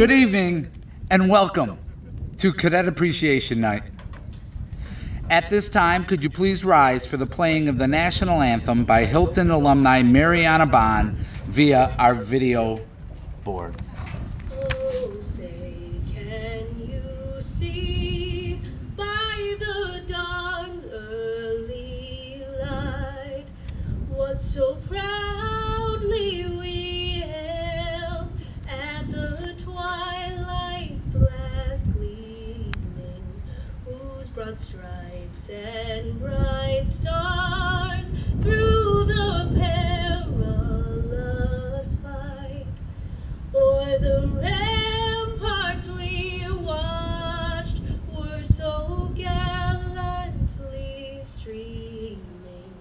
Good evening and welcome to Cadet Appreciation Night. At this time, could you please rise for the playing of the National Anthem by Hilton alumni Mariana Bond via our video board. Oh, say, can you see by the dawn's early light what so proudly we hailed at the twilight's last gleaming, whose broad stripes and bright stars through the perilous fight o'er the ramparts we watched were so gallantly streaming,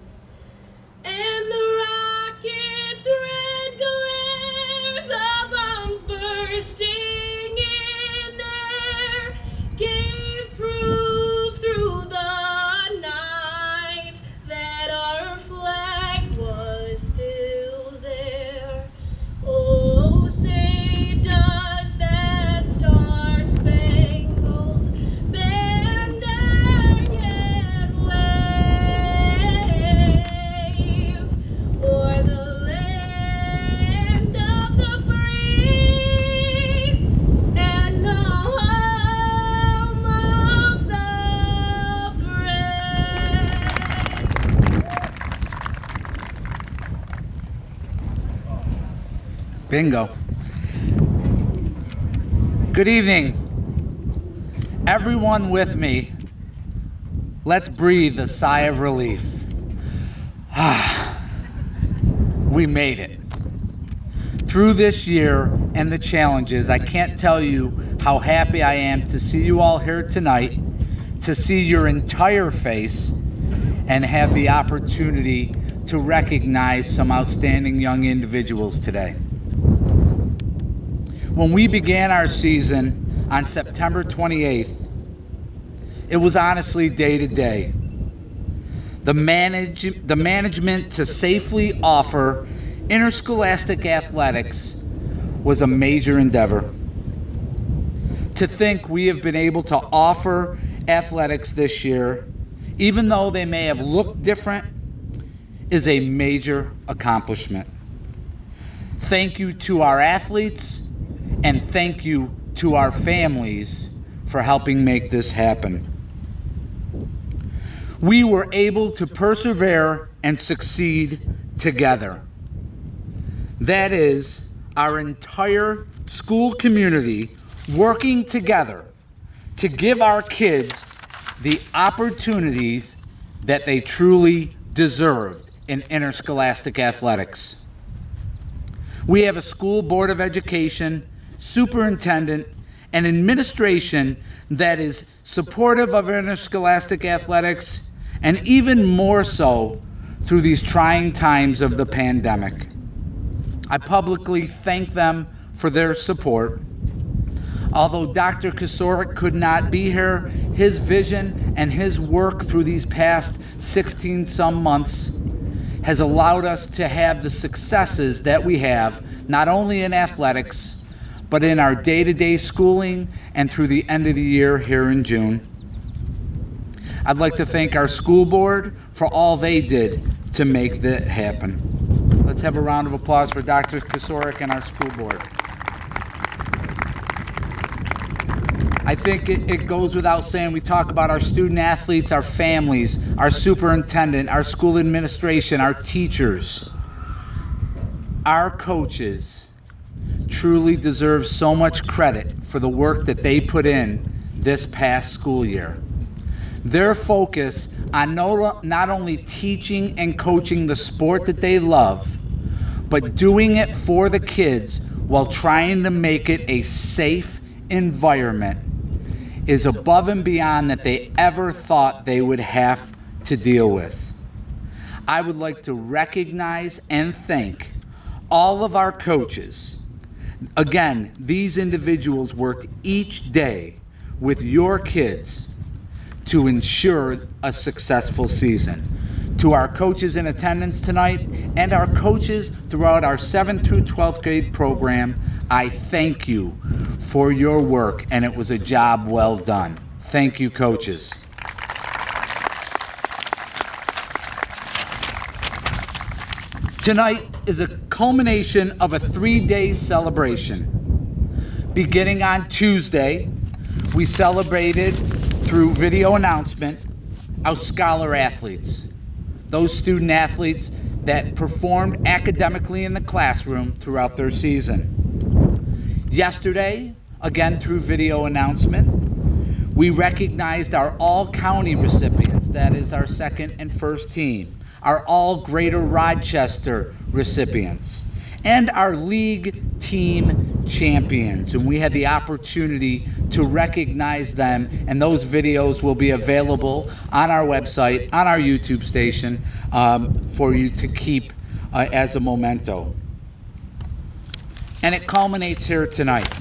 and the rocket's red glare, the bombs bursting in air, gave proof through the night that our flag was still there. Oh, say does that star-spangled banner yet wave o'er the land of the free and home of the brave? Bingo. Good evening. Everyone with me, let's breathe a sigh of relief. We made it. Through this year and the challenges, I can't tell you how happy I am to see you all here tonight, to see your entire face, and have the opportunity to recognize some outstanding young individuals today. When we began our season on September 28th, it was honestly day to day. The management to safely offer interscholastic athletics was a major endeavor. To think we have been able to offer athletics this year, even though they may have looked different, is a major accomplishment. Thank you to our athletes, and thank you to our families for helping make this happen. We were able to persevere and succeed together. That is, our entire school community working together to give our kids the opportunities that they truly deserved in interscholastic athletics. We have a school board of education, superintendent, and administration that is supportive of interscholastic athletics, and even more so through these trying times of the pandemic. I publicly thank them for their support. Although Dr. Kasorik could not be here, his vision and his work through these past 16 some months has allowed us to have the successes that we have, not only in athletics, but in our day-to-day schooling and through the end of the year here in June. I'd like to thank our school board for all they did to make that happen. Let's have a round of applause for Dr. Kasorik and our school board. I think it goes without saying, we talk about our student athletes, our families, our superintendent, our school administration, our teachers, our coaches truly deserve so much credit for the work that they put in this past school year. Their focus on not only teaching and coaching the sport that they love, but doing it for the kids while trying to make it a safe environment is above and beyond that they ever thought they would have to deal with. I would like to recognize and thank all of our coaches. Again, these individuals worked each day with your kids to ensure a successful season. To our coaches in attendance tonight and our coaches throughout our 7th through 12th grade program, I thank you for your work, and it was a job well done. Thank you, coaches. Tonight is a culmination of a 3-day celebration. Beginning on Tuesday, we celebrated through video announcement our scholar athletes, those student athletes that performed academically in the classroom throughout their season. Yesterday, again through video announcement, we recognized our all-county recipients, that is our second and first team, our all Greater Rochester recipients, and our league team champions. And we had the opportunity to recognize them, and those videos will be available on our website, on our YouTube station, for you to keep as a memento. And it culminates here tonight.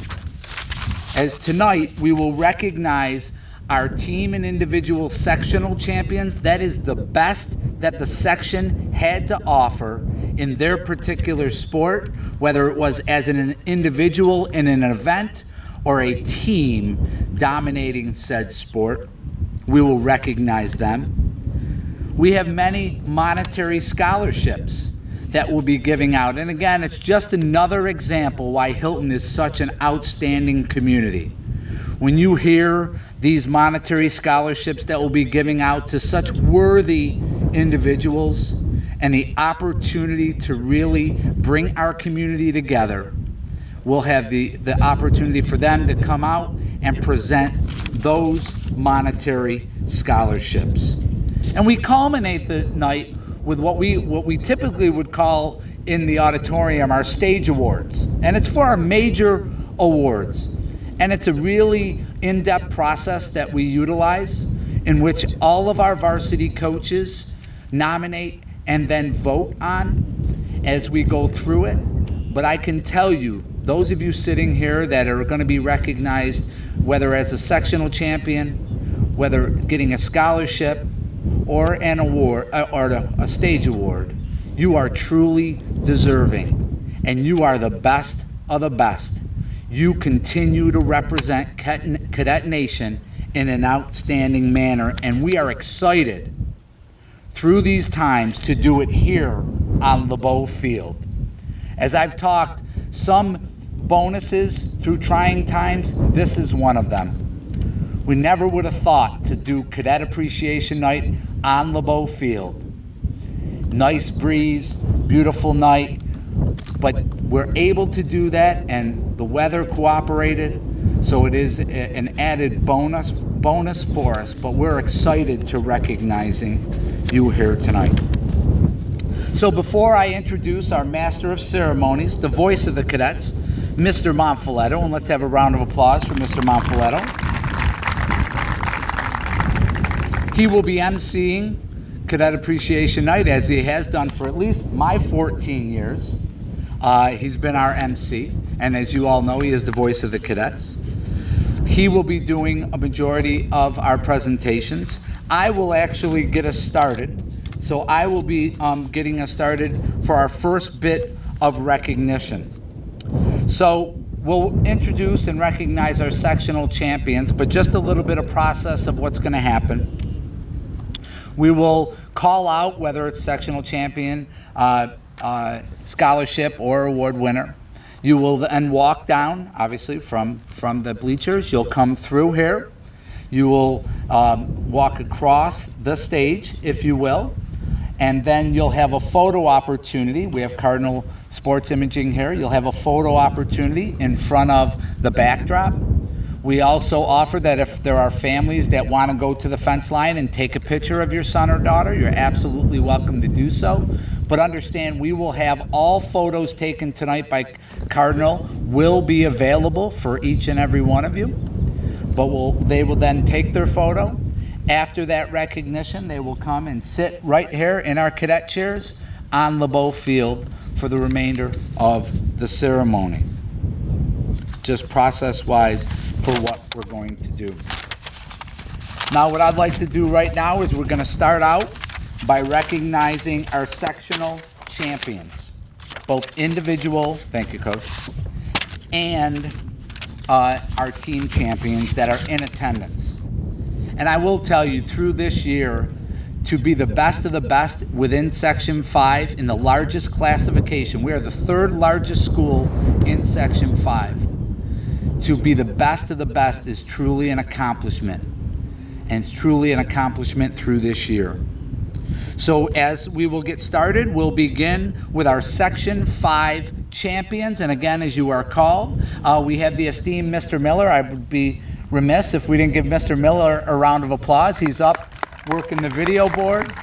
As tonight we will recognize our team and individual sectional champions. That is the best that the section had to offer in their particular sport, whether it was as an individual in an event or a team dominating said sport. We will recognize them. We have many monetary scholarships that we'll be giving out. And again, it's just another example why Hilton is such an outstanding community. When you hear these monetary scholarships that we'll be giving out to such worthy individuals and the opportunity to really bring our community together, we'll have the opportunity for them to come out and present those monetary scholarships. And we culminate the night with what we typically would call in the auditorium our stage awards. And it's for our major awards. And it's a really in-depth process that we utilize in which all of our varsity coaches nominate and then vote on as we go through it. But I can tell you, those of you sitting here that are going to be recognized, whether as a sectional champion, whether getting a scholarship or an award or a stage award, you are truly deserving, and you are the best of the best. You continue to represent Cadet Nation in an outstanding manner, and we are excited through these times to do it here on LeBeau Field. As I've talked, some bonuses through trying times, this is one of them. We never would have thought to do Cadet Appreciation Night on LeBeau Field. Nice breeze, beautiful night, but we're able to do that, and the weather cooperated, so it is an added bonus for us, but we're excited to recognizing you here tonight. So before I introduce our Master of Ceremonies, the voice of the Cadets, Mr. Monfiletto, and let's have a round of applause for Mr. Monfiletto. He will be emceeing Cadet Appreciation Night, as he has done for at least my 14 years. He's been our MC, and as you all know, he is the voice of the Cadets. He will be doing a majority of our presentations. I will actually get us started. So I will be getting us started for our first bit of recognition. So we'll introduce and recognize our sectional champions, but just a little bit of process of what's going to happen. We will call out whether it's sectional champion, scholarship, or award winner. You will then walk down, obviously, from the bleachers. You'll come through here. You will walk across the stage, if you will, and then you'll have a photo opportunity. We have Cardinal Sports Imaging here. You'll have a photo opportunity in front of the backdrop. We also offer that if there are families that want to go to the fence line and take a picture of your son or daughter, you're absolutely welcome to do so. But understand, we will have all photos taken tonight by Cardinal will be available for each and every one of you. But they will then take their photo. After that recognition, they will come and sit right here in our cadet chairs on LeBeau Field for the remainder of the ceremony. Just process-wise for what we're going to do. Now, what I'd like to do right now is we're going to start out by recognizing our sectional champions, both individual, thank you, Coach, and our team champions that are in attendance. And I will tell you, through this year, to be the best of the best within Section 5 in the largest classification, we are the third largest school in Section 5. To be the best of the best is truly an accomplishment, and it's truly an accomplishment through this year. So as we will get started, we'll begin with our Section 5 champions. And again, as you are called, we have the esteemed Mr. Miller. I would be remiss if we didn't give Mr. Miller a round of applause. He's up working the video board.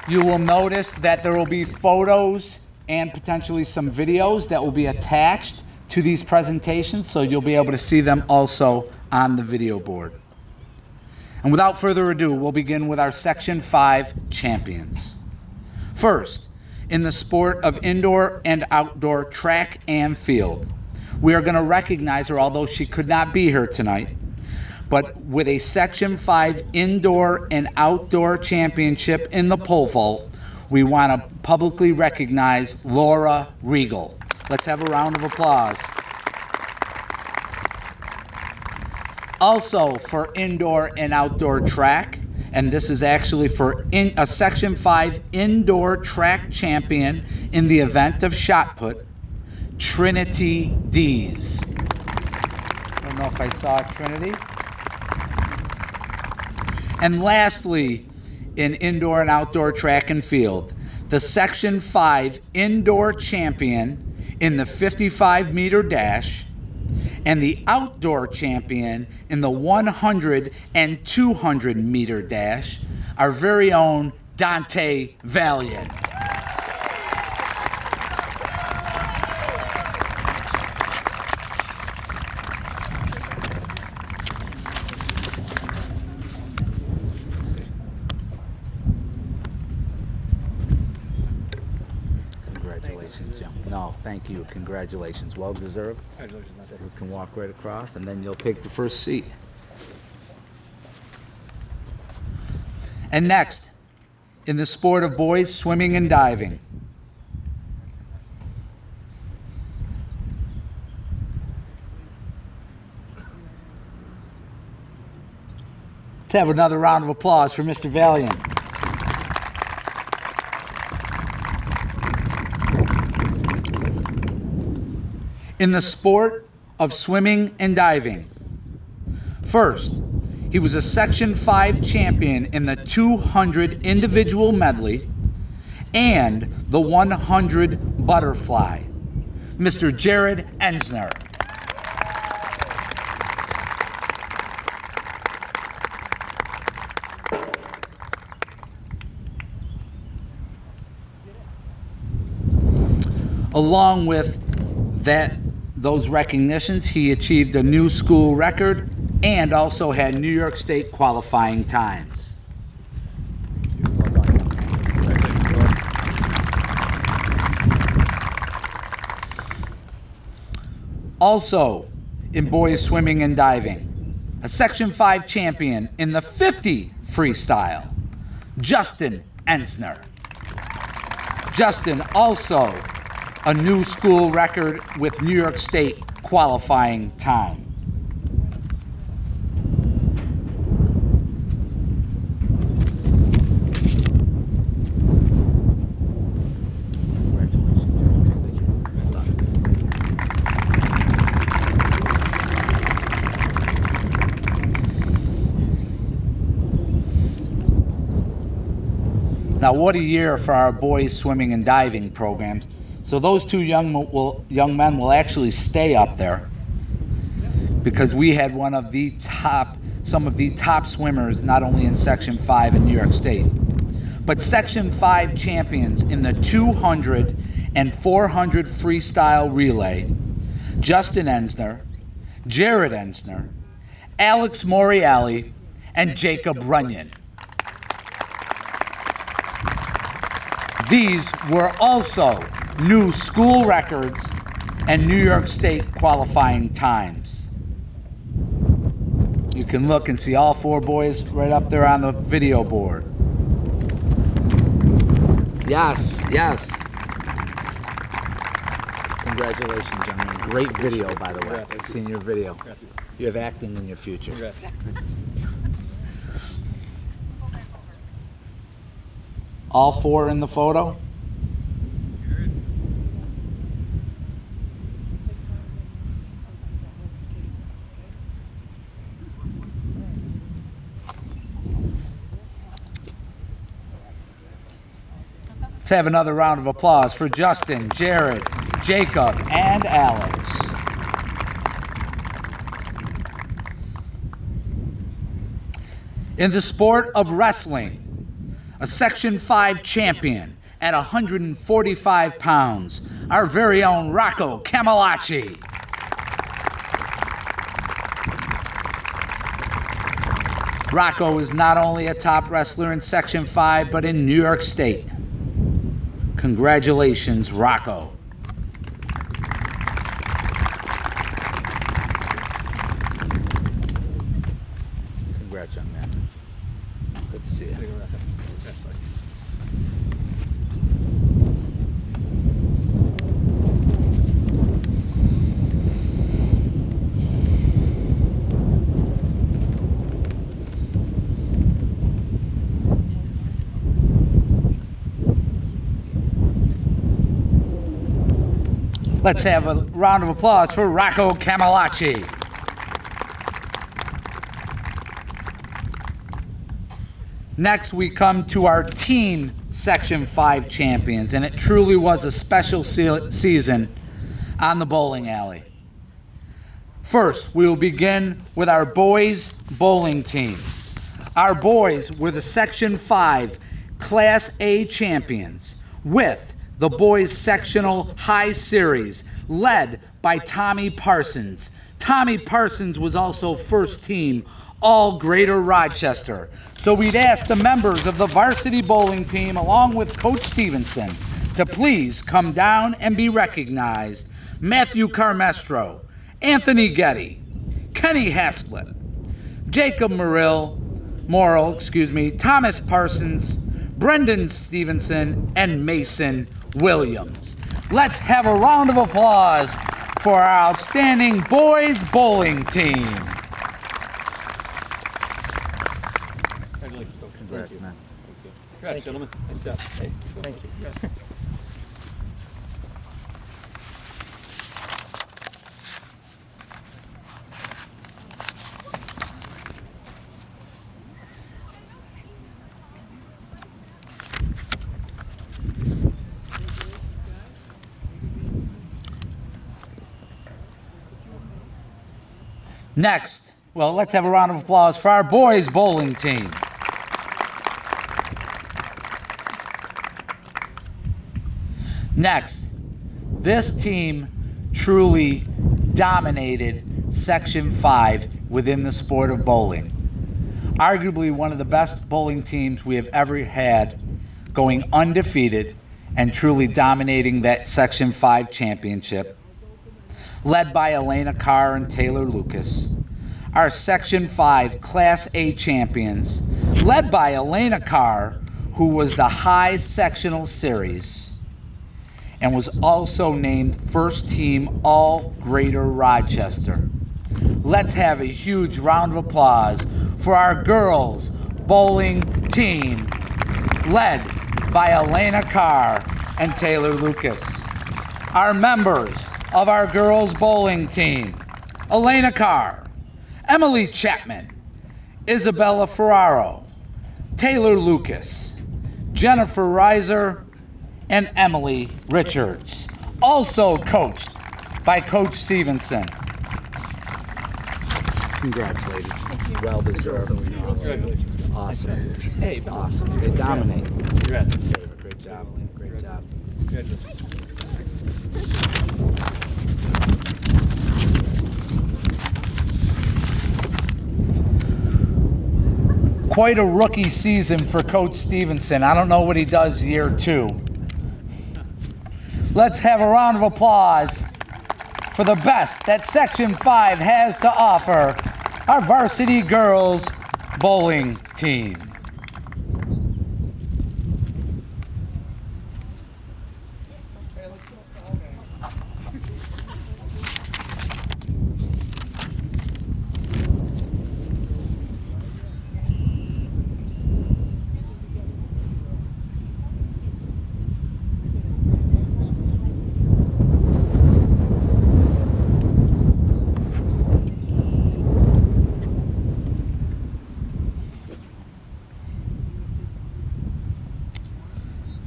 You will notice that there will be photos and potentially some videos that will be attached to these presentations, so you'll be able to see them also on the video board. And without further ado, we'll begin with our Section 5 champions. First, in the sport of indoor and outdoor track and field, we are going to recognize her, although she could not be here tonight, but with a Section 5 indoor and outdoor championship in the pole vault, we want to publicly recognize Laura Regal. Let's have a round of applause. Also for indoor and outdoor track, and this is actually for a Section 5 indoor track champion in the event of shot put, Trinity Dees. I don't know if I saw Trinity. And lastly, in indoor and outdoor track and field, the Section 5 indoor champion in the 55-meter dash and the outdoor champion in the 100 and 200-meter dash, our very own Dante Valiant. No, thank you. Congratulations. Well deserved. You can walk right across, and then you'll take the first seat. And next, in the sport of boys swimming and diving, let's have another round of applause for Mr. Valiant. In the sport of swimming and diving, first, he was a Section 5 champion in the 200 individual medley and the 100 butterfly, Mr. Jared Enser. Along with those recognitions, he achieved a new school record and also had New York State qualifying times. Also, in boys swimming and diving, a Section 5 champion in the 50 freestyle, Justin Ensner. Justin also a new school record with New York State qualifying time. Now, what a year for our boys swimming and diving programs. So those two young men will actually stay up there because we had some of the top swimmers, not only in Section 5 in New York State, but Section 5 champions in the 200 and 400 freestyle relay, Justin Ensner, Jared Ensner, Alex Moriali, and Jacob Runyon. These were also new school records and New York State qualifying times. You can look and see all four boys right up there on the video board. Yes, yes. Congratulations, young man. Great video, by the way. I've seen your video. You have acting in your future. All four in the photo? Let's have another round of applause for Justin, Jared, Jacob, and Alex. In the sport of wrestling, a Section 5 champion at 145 pounds, our very own Rocco Camalachi. Rocco is not only a top wrestler in Section 5, but in New York State. Congratulations, Rocco. Congrats, young man. Good to see you. Let's have a round of applause for Rocco Camalachi. Next, we come to our team Section 5 champions, and it truly was a special season on the bowling alley. First, we will begin with our boys bowling team. Our boys were the Section 5 Class A champions with the boys sectional high series led by Tommy Parsons. Tommy Parsons was also first team all Greater Rochester. So we'd ask the members of the varsity bowling team along with Coach Stevenson to please come down and be recognized. Matthew Carmestro, Anthony Getty, Kenny Haslett, Jacob Morrill, Thomas Parsons, Brendan Stevenson, and Mason Williams. Let's have a round of applause for our outstanding boys bowling team. Congrats, man. Congrats, gentlemen. Good job. Hey, Thank you. Next, well, let's have a round of applause for our boys bowling team. Next, this team truly dominated Section 5 within the sport of bowling. Arguably one of the best bowling teams we have ever had, going undefeated and truly dominating that Section 5 championship, led by Elena Carr and Taylor Lucas. Our Section 5 Class A champions, led by Elena Carr, who was the high sectional series and was also named first team all Greater Rochester. Let's have a huge round of applause for our girls bowling team, led by Elena Carr and Taylor Lucas. Our members of our girls bowling team: Elena Carr, Emily Chapman, Isabella Ferraro, Taylor Lucas, Jennifer Reiser, and Emily Richards, also coached by Coach Stevenson. Congrats, ladies. Well deserved. Awesome. Hey, Awesome. They dominate. Congrats. Great job, Elena. Great job. Congratulations. Quite a rookie season for Coach Stevenson. I don't know what he does year 2. Let's have a round of applause for the best that Section 5 has to offer, our varsity girls bowling team.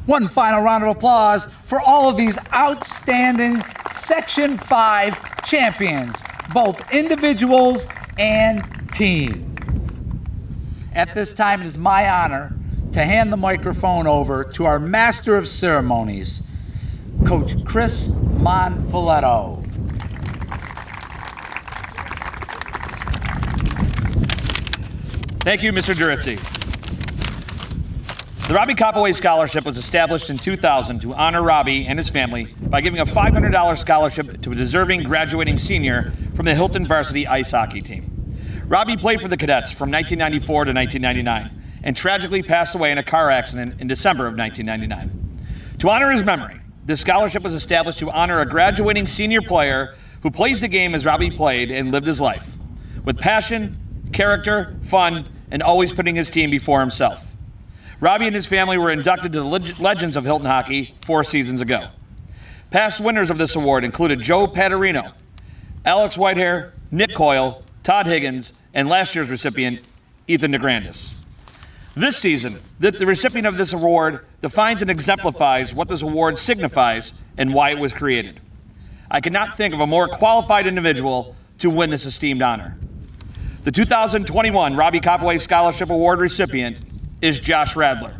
One final round of applause for all of these outstanding Section 5 champions, both individuals and team. At this time, it is my honor to hand the microphone over to our Master of Ceremonies, Coach Chris Monfiletto. Thank you, Mr. Durizzi. The Robbie Copaway Scholarship was established in 2000 to honor Robbie and his family by giving a $500 scholarship to a deserving graduating senior from the Hilton varsity ice hockey team. Robbie played for the Cadets from 1994 to 1999 and tragically passed away in a car accident in December of 1999. To honor his memory, this scholarship was established to honor a graduating senior player who plays the game as Robbie played and lived his life, with passion, character, fun, and always putting his team before himself. Robbie and his family were inducted to the Legends of Hilton Hockey 4 seasons ago. Past winners of this award included Joe Paterino, Alex Whitehair, Nick Coyle, Todd Higgins, and last year's recipient, Ethan DeGrandis. This season, the recipient of this award defines and exemplifies what this award signifies and why it was created. I cannot think of a more qualified individual to win this esteemed honor. The 2021 Robbie Copaway Scholarship Award recipient is Josh Radler.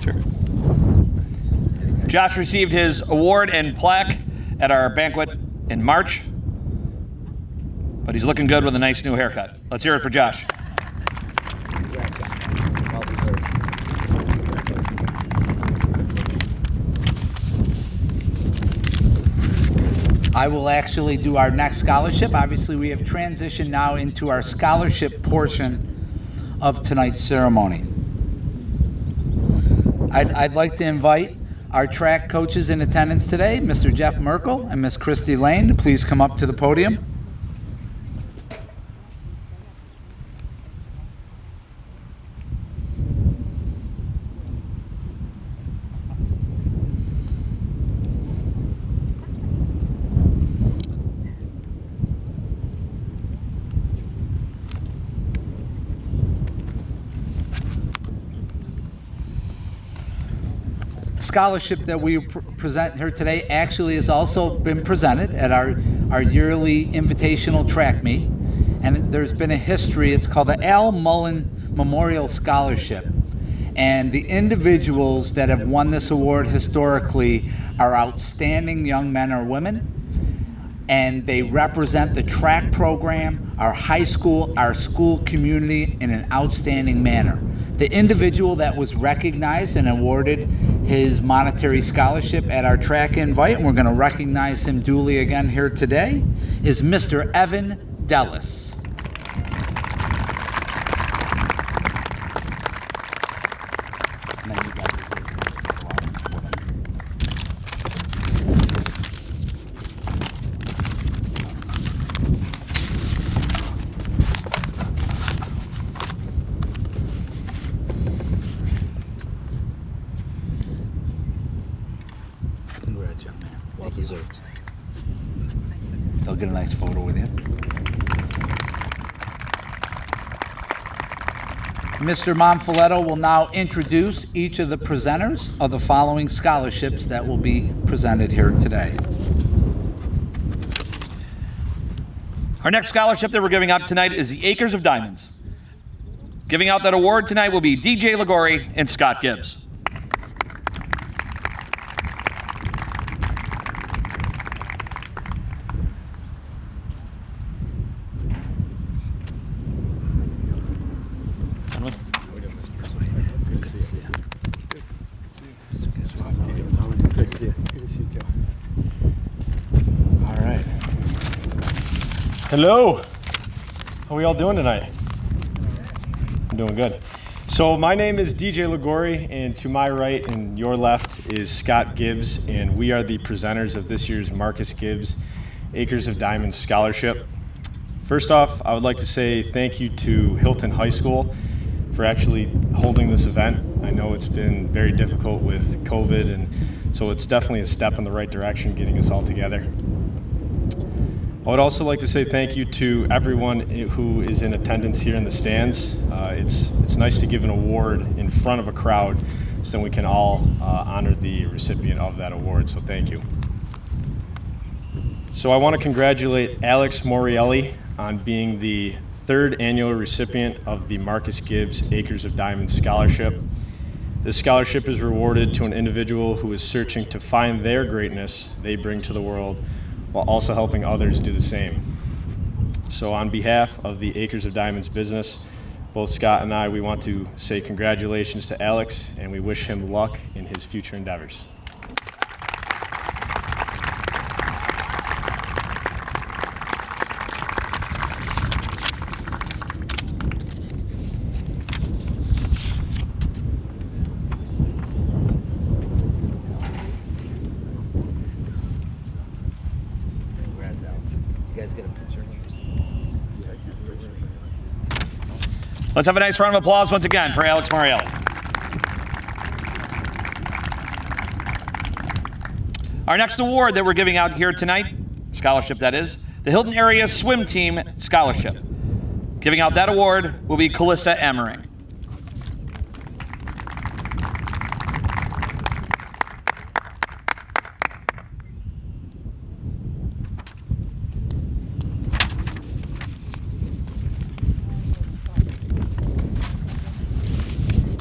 Sure. Josh received his award and plaque at our banquet in March, but he's looking good with a nice new haircut. Let's hear it for Josh. I will actually do our next scholarship. Obviously, we have transitioned now into our scholarship portion of tonight's ceremony. I'd like to invite our track coaches in attendance today, Mr. Jeff Merkel and Miss Christy Lane, to please come up to the podium. Scholarship that we present here today actually has also been presented at our yearly invitational track meet, and there's been a history. It's called the Al Mullen Memorial Scholarship, and the individuals that have won this award historically are outstanding young men or women, and they represent the track program, our high school, our school community in an outstanding manner. The individual that was recognized and awarded his monetary scholarship at our track invite, and we're going to recognize him duly again here today, is Mr. Evan Dellis. They'll get a nice photo with you. Mr. Monfiletto will now introduce each of the presenters of the following scholarships that will be presented here today. Our next scholarship that we're giving out tonight is the Acres of Diamonds. Giving out that award tonight will be DJ Ligori and Scott Gibbs. Hello. How are we all doing tonight? I'm doing good. So my name is DJ Ligori, and to my right and your left is Scott Gibbs, and we are the presenters of this year's Marcus Gibbs Acres of Diamonds Scholarship. First off, I would like to say thank you to Hilton High School for actually holding this event. I know it's been very difficult with COVID, and so it's definitely a step in the right direction getting us all together. I would also like to say thank you to everyone who is in attendance here in the stands. It's nice to give an award in front of a crowd so we can all honor the recipient of that award, so thank you. So I want to congratulate Alex Morielli on being the 3rd annual recipient of the Marcus Gibbs Acres of Diamonds Scholarship. This scholarship is rewarded to an individual who is searching to find their greatness they bring to the world while also helping others do the same. So on behalf of the Acres of Diamonds business, both Scott and I, we want to say congratulations to Alex, and we wish him luck in his future endeavors. Let's have a nice round of applause once again for Alex Morielli. Our next award that we're giving out here tonight, scholarship that is, the Hilton Area Swim Team Scholarship. Giving out that award will be Calista Emmering.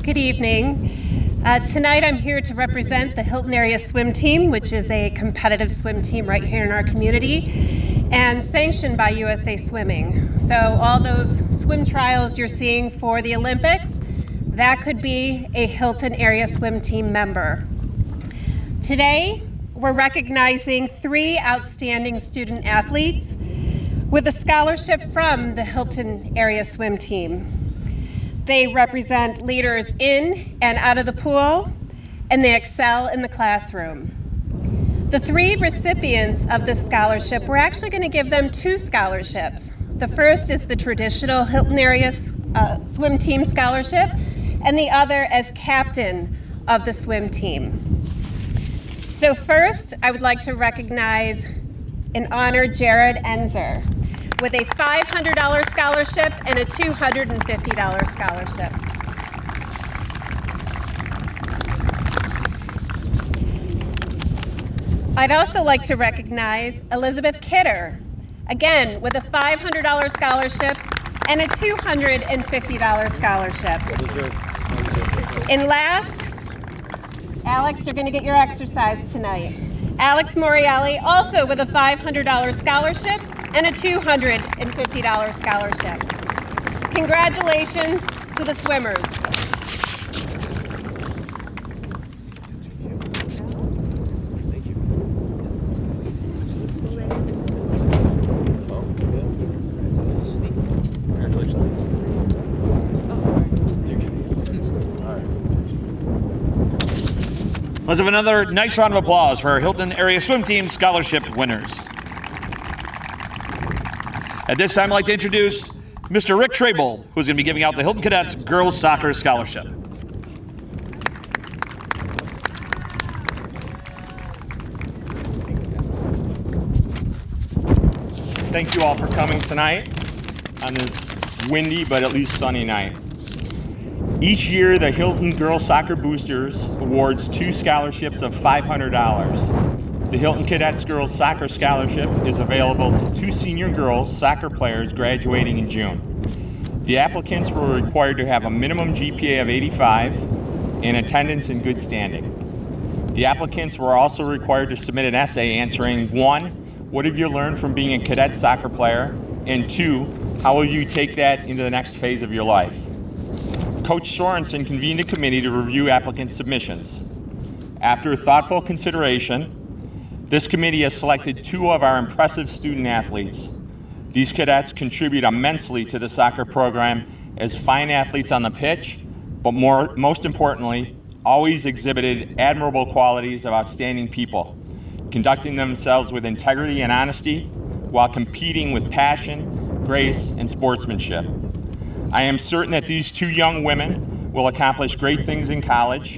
Good evening. Tonight I'm here to represent the Hilton Area Swim Team, which is a competitive swim team right here in our community and sanctioned by USA Swimming. So all those swim trials you're seeing for the Olympics, that could be a Hilton Area Swim Team member. Today, we're recognizing 3 outstanding student athletes with a scholarship from the Hilton Area Swim Team. They represent leaders in and out of the pool, and they excel in the classroom. The 3 recipients of this scholarship, we're actually going to give them 2 scholarships. The first is the traditional Hilton Area Swim Team Scholarship, and the other as captain of the swim team. So first, I would like to recognize and honor Jared Enser with a $500 scholarship and a $250 scholarship. I'd also like to recognize Elizabeth Kidder, again with a $500 scholarship and a $250 scholarship. And last, Alex, you're going to get your exercise tonight. Alex Morielli, also with a $500 scholarship and a $250 scholarship. Congratulations to the swimmers. Let's have another nice round of applause for our Hilton Area Swim Team Scholarship winners. At this time, I'd like to introduce Mr. Rick Traybold, who's going to be giving out the Hilton Cadets Girls Soccer Scholarship. Thank you all for coming tonight on this windy but at least sunny night. Each year, the Hilton Girls Soccer Boosters awards 2 scholarships of $500. The Hilton Cadets Girls Soccer Scholarship is available to 2 senior girls soccer players graduating in June. The applicants were required to have a minimum GPA of 85 and attendance in good standing. The applicants were also required to submit an essay answering 1, what have you learned from being a cadet soccer player? And 2, how will you take that into the next phase of your life? Coach Sorensen convened a committee to review applicant submissions. After thoughtful consideration, this committee has selected 2 of our impressive student athletes. These cadets contribute immensely to the soccer program as fine athletes on the pitch, but most importantly, always exhibited admirable qualities of outstanding people, conducting themselves with integrity and honesty while competing with passion, grace, and sportsmanship. I am certain that these 2 young women will accomplish great things in college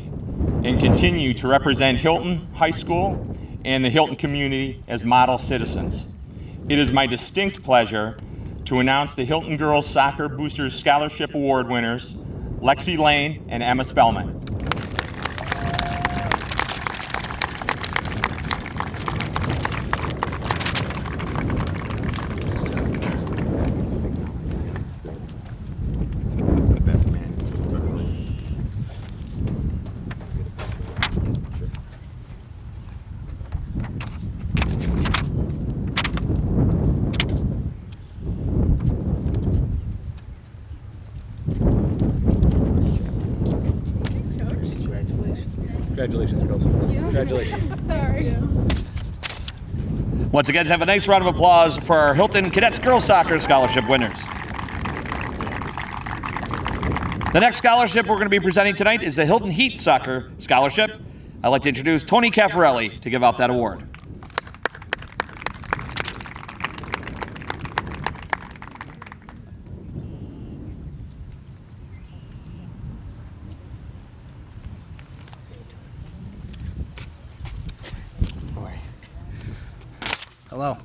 and continue to represent Hilton High School and the Hilton community as model citizens. it is my distinct pleasure to announce the Hilton Girls Soccer Boosters Scholarship Award winners, Lexi Lane and Emma Spellman. Congratulations, girls. Congratulations. Sorry. Once again, have a nice round of applause for our Hilton Cadets Girls Soccer Scholarship winners. The next scholarship we're going to be presenting tonight is the Hilton Heat Soccer Scholarship. I'd like to introduce Tony Caffarelli to give out that award. Hello.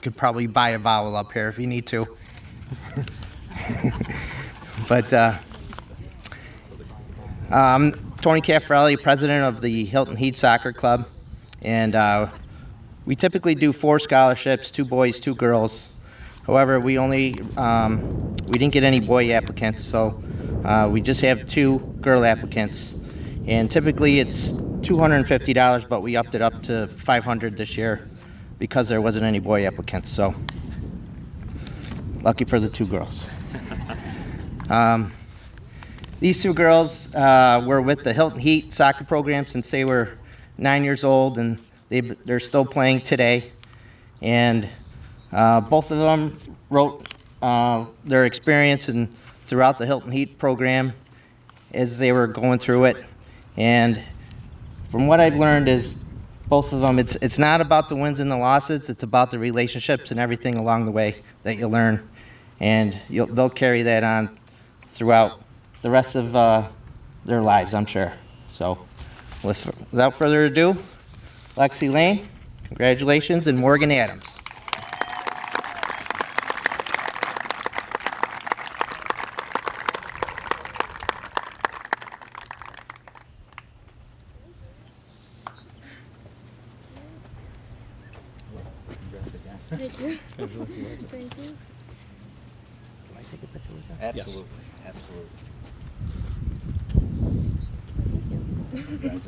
Could probably buy a vowel up here if you need to. But I'm Tony Caffarelli, president of the Hilton Heat Soccer Club. And we typically do 4 scholarships, 2 boys, 2 girls. However, we didn't get any boy applicants, so we just have 2 girl applicants. And typically it's $250, but we upped it up to $500 this year because there wasn't any boy applicants. So lucky for the 2 girls. These 2 girls were with the Hilton Heat soccer program since they were 9 years old, and they're still playing today. And both of them wrote their experience throughout the Hilton Heat program as they were going through it. And from what I've learned is both of them, it's not about the wins and the losses, it's about the relationships and everything along the way that you learn. And they'll carry that on throughout the rest of their lives, I'm sure. So without further ado, Lexi Lane, congratulations, and Morgan Adams. Thank you. Thank you. Can I take a picture with that? Absolutely, absolutely.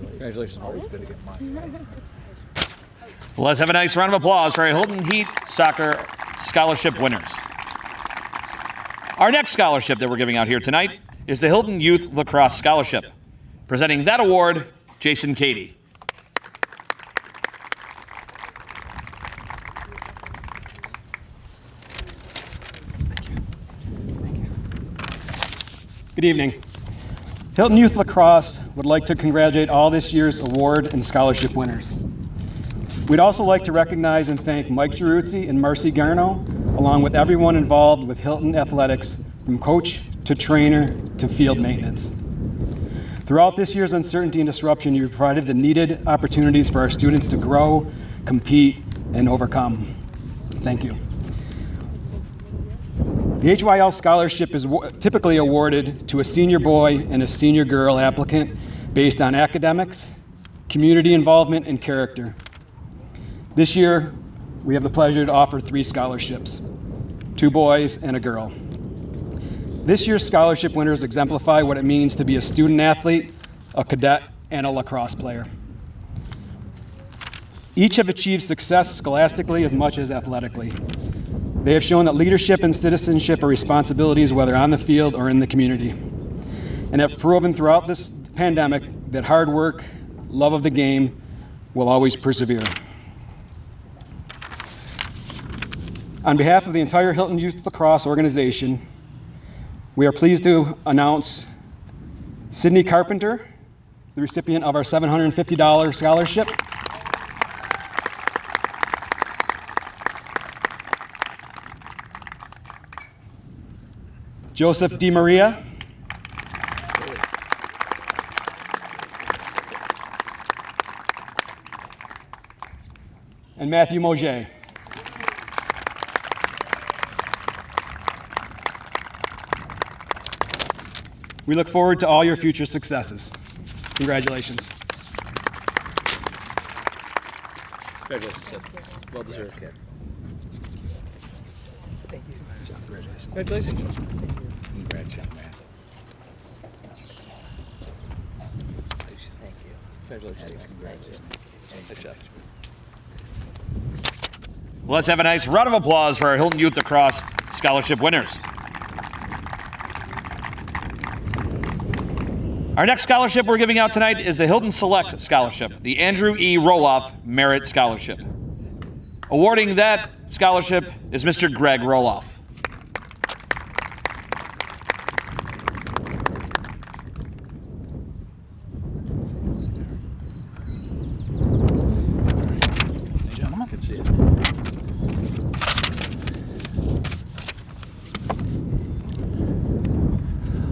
Congratulations. Always good to get mine. Well, let's have a nice round of applause for our Hilton Heat Soccer Scholarship winners. Our next scholarship that we're giving out here tonight is the Hilton Youth Lacrosse Scholarship. Presenting that award, Jason Cady. Good evening. Hilton Youth Lacrosse would like to congratulate all this year's award and scholarship winners. We'd also like to recognize and thank Mike Giaruzzi and Marcy Garno, along with everyone involved with Hilton Athletics, from coach to trainer to field maintenance. Throughout this year's uncertainty and disruption, you provided the needed opportunities for our students to grow, compete, and overcome. Thank you. The HYL scholarship is typically awarded to a senior boy and a senior girl applicant based on academics, community involvement, and character. This year, we have the pleasure to offer 3 scholarships, 2 boys and a girl. This year's scholarship winners exemplify what it means to be a student athlete, a cadet, and a lacrosse player. Each have achieved success scholastically as much as athletically. They have shown that leadership and citizenship are responsibilities whether on the field or in the community, and have proven throughout this pandemic that hard work, love of the game, will always persevere. On behalf of the entire Hilton Youth Lacrosse organization, we are pleased to announce Sydney Carpenter, the recipient of our $750 scholarship. Joseph DiMaria. And Matthew Moget. We look forward to all your future successes. Congratulations. Congratulations, Sid. Well deserved. Thank you. Congratulations. Congrats, young man. Thank you. Congratulations. Nice job. Well, let's have a nice round of applause for our Hilton Youth Lacrosse Scholarship winners. Our next scholarship we're giving out tonight is the Hilton Select Scholarship, the Andrew E. Roloff Merritt Scholarship. Awarding that scholarship is Mr. Greg Roloff.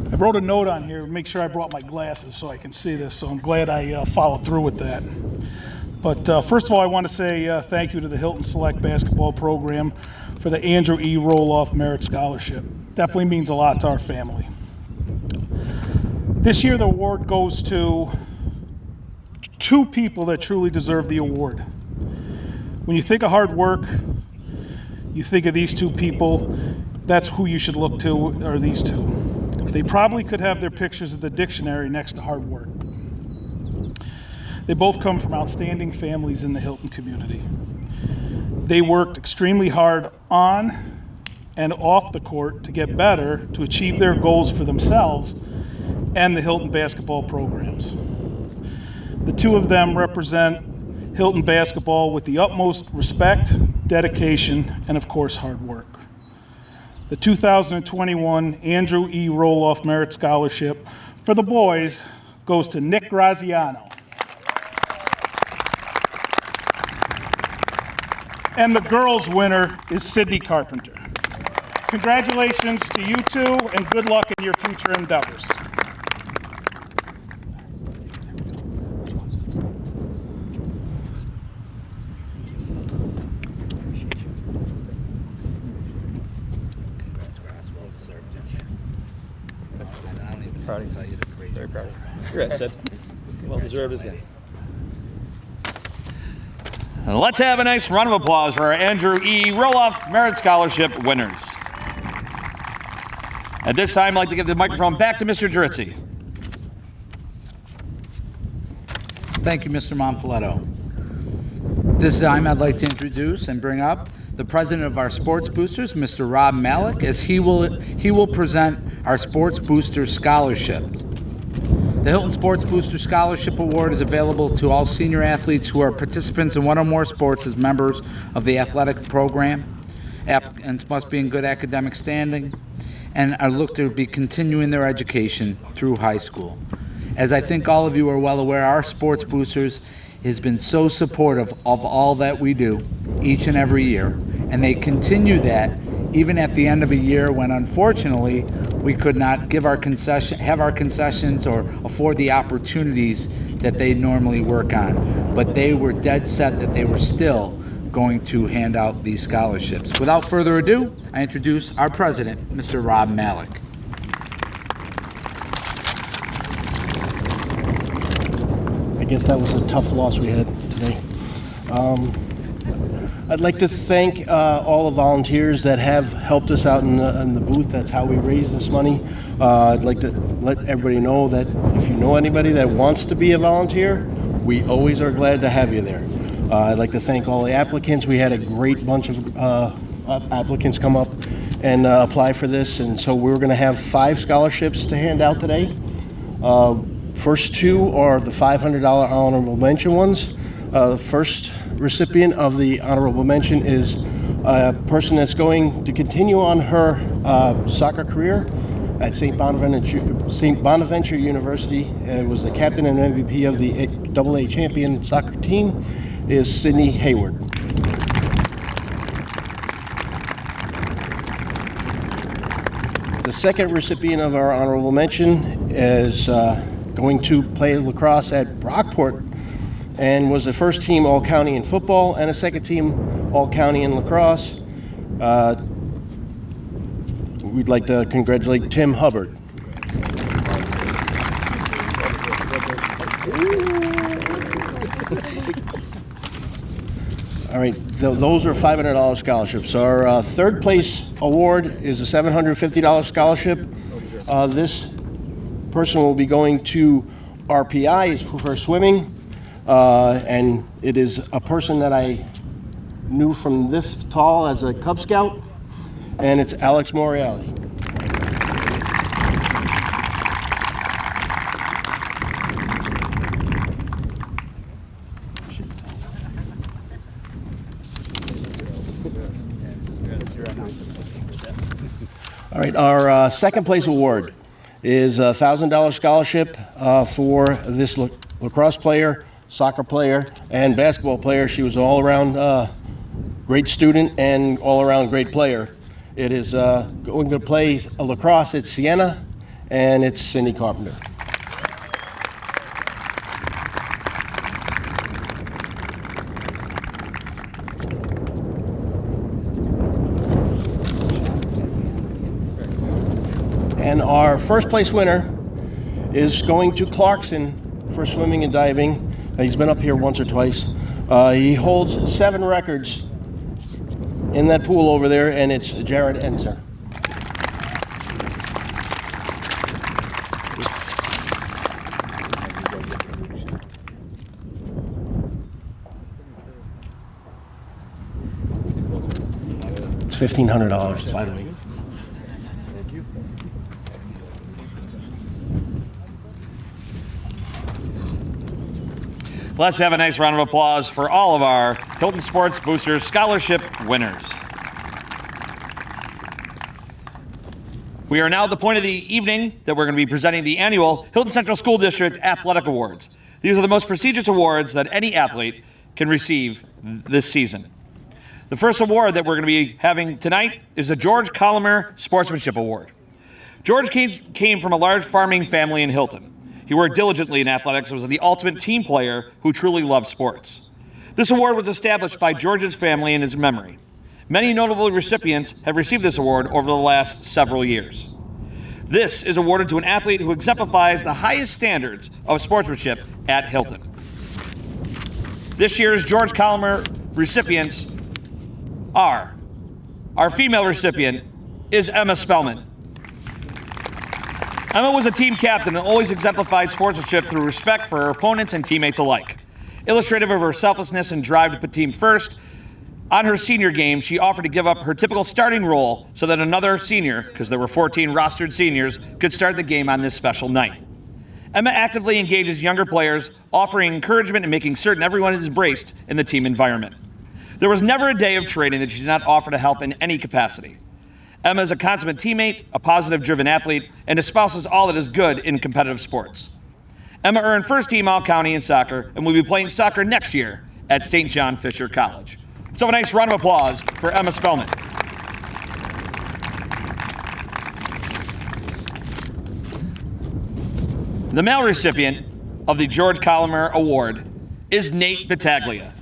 I wrote a note on here, make sure I brought my glasses so I can see this, so I'm glad I followed through with that. But first of all, I want to say thank you to the Hilton Select Basketball Program for the Andrew E. Roloff Merit Scholarship. Definitely means a lot to our family. This year the award goes to two people that truly deserve the award. When you think of hard work, you think of these two people, that's who you should look to, are these two. They probably could have their pictures in the dictionary next to hard work. They both come from outstanding families in the Hilton community. They worked extremely hard on and off the court to get better, to achieve their goals for themselves and the Hilton basketball programs. The two of them represent Hilton basketball with the utmost respect, dedication, and of course, hard work. The 2021 Andrew E. Roloff Merit Scholarship for the boys goes to Nick Graziano. And the girls' winner is Sydney Carpenter. Congratulations to you two, and good luck in your future endeavors. Proud of you. Very proud of you. Congrats, Sid. Well deserved again. Let's have a nice round of applause for our Andrew E. Roloff Merit Scholarship winners. At this time, I'd like to give the microphone back to Mr. Drizzi. Thank you, Mr. Monfiletto. This time, I'd like to introduce and bring up the president of our Sports Boosters, Mr. Rob Malik, as he will present our Sports Booster Scholarship. The Hilton Sports Booster Scholarship Award is available to all senior athletes who are participants in one or more sports as members of the athletic program. Applicants must be in good academic standing and are looked to be continuing their education through high school. As I think all of you are well aware, our Sports Boosters has been so supportive of all that we do each and every year, and they continue that even at the end of a year when unfortunately we could not have our concessions or afford the opportunities that they normally work on. But they were dead set that they were still going to hand out these scholarships. Without further ado, I introduce our president, Mr. Rob Malik. I guess that was a tough loss we had today. I'd like to thank all the volunteers that have helped us out in the booth. That's how we raise this money. I'd like to let everybody know that if you know anybody that wants to be a volunteer, we always are glad to have you there. I'd like to thank all the applicants. We had a great bunch of applicants come up and apply for this, and so we're going to have 5 scholarships to hand out today. First 2 are the $500 honorable mention ones. The first recipient of the honorable mention is a person that's going to continue on her soccer career at St. Bonaventure University. Was the captain and MVP of the AA champion soccer team is Sydney Hayward. The second recipient of our honorable mention is going to play lacrosse at Brockport and was the first team All-County in football and a second team All-County in lacrosse. We'd like to congratulate Tim Hubbard. All right, those are $500 scholarships. Our third place award is a $750 scholarship. This person will be going to RPI for swimming, and it is a person that I knew from this tall as a Cub Scout, and it's Alex Moriali. All right, our second place award is a $1,000 scholarship for this lacrosse player, soccer player, and basketball player. She was an all-around great student and all-around great player. It is going to play lacrosse at Siena, and it's Cindy Carpenter. And our first place winner is going to Clarkson for swimming and diving. He's been up here once or twice. He holds 7 records in that pool over there, and it's Jared Enser. It's $1,500, by the way. Let's have a nice round of applause for all of our Hilton Sports Boosters Scholarship winners. We are now at the point of the evening that we're going to be presenting the annual Hilton Central School District Athletic Awards. These are the most prestigious awards that any athlete can receive this season. The first award that we're going to be having tonight is the George Collimer Sportsmanship Award. George came from a large farming family in Hilton. He worked diligently in athletics and was the ultimate team player who truly loved sports. This award was established by George's family in his memory. Many notable recipients have received this award over the last several years. This is awarded to an athlete who exemplifies the highest standards of sportsmanship at Hilton. This year's George Collimer recipients are, our female recipient is Emma Spellman. Emma was a team captain and always exemplified sportsmanship through respect for her opponents and teammates alike. Illustrative of her selflessness and drive to put team first, on her senior game, she offered to give up her typical starting role so that another senior, because there were 14 rostered seniors, could start the game on this special night. Emma actively engages younger players, offering encouragement and making certain everyone is embraced in the team environment. There was never a day of training that she did not offer to help in any capacity. Emma is a consummate teammate, a positive, driven athlete, and espouses all that is good in competitive sports. Emma earned first team All-County in soccer and will be playing soccer next year at St. John Fisher College. Let's have a nice round of applause for Emma Spellman. The male recipient of the George Collimer Award is Nate Battaglia.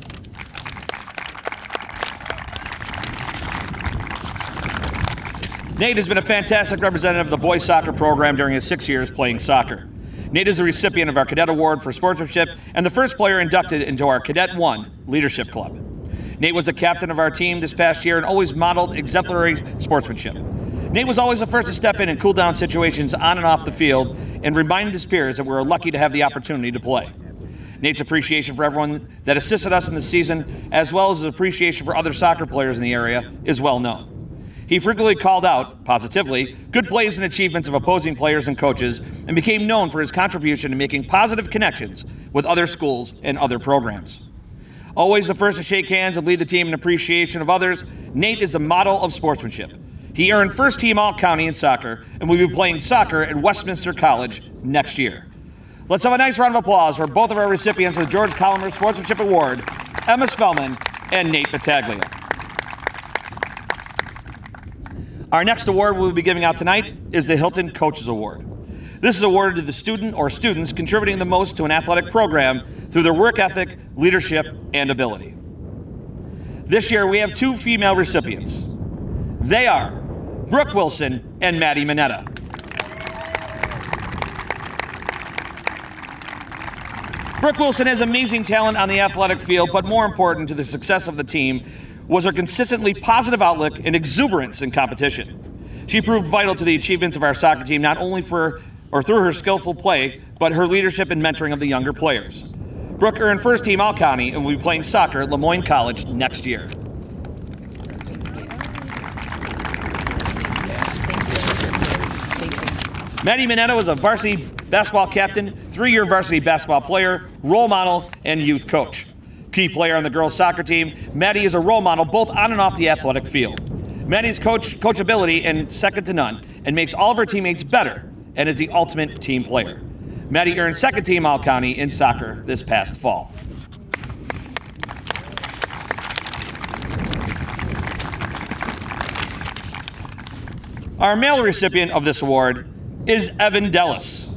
Nate has been a fantastic representative of the boys soccer program during his 6 years playing soccer. Nate is the recipient of our Cadet Award for Sportsmanship and the first player inducted into our Cadet 1 Leadership Club. Nate was the captain of our team this past year and always modeled exemplary sportsmanship. Nate was always the first to step in and cool down situations on and off the field and reminded his peers that we were lucky to have the opportunity to play. Nate's appreciation for everyone that assisted us in the season, as well as his appreciation for other soccer players in the area, is well known. He frequently called out, positively, good plays and achievements of opposing players and coaches and became known for his contribution to making positive connections with other schools and other programs. Always the first to shake hands and lead the team in appreciation of others, Nate is the model of sportsmanship. He earned first team All-County in soccer and will be playing soccer at Westminster College next year. Let's have a nice round of applause for both of our recipients of the George Collimer Sportsmanship Award, Emma Spellman and Nate Battaglia. Our next award we'll be giving out tonight is the Hilton Coaches Award. This is awarded to the student or students contributing the most to an athletic program through their work ethic, leadership, and ability. This year we have 2 female recipients. They are Brooke Wilson and Maddie Minetto. Brooke Wilson has amazing talent on the athletic field, but more important to the success of the team was her consistently positive outlook and exuberance in competition. She proved vital to the achievements of our soccer team, not only through her skillful play, but her leadership and mentoring of the younger players. Brooke earned first team All-County and will be playing soccer at Lemoyne College next year. Maddie Minetto is a varsity basketball captain, 3-year varsity basketball player, role model, and youth coach. Key player on the girls' soccer team, Maddie is a role model both on and off the athletic field. Maddie's coachability and second to none, and makes all of her teammates better, and is the ultimate team player. Maddie earned second team All-County in soccer this past fall. Our male recipient of this award is Evan Dellis.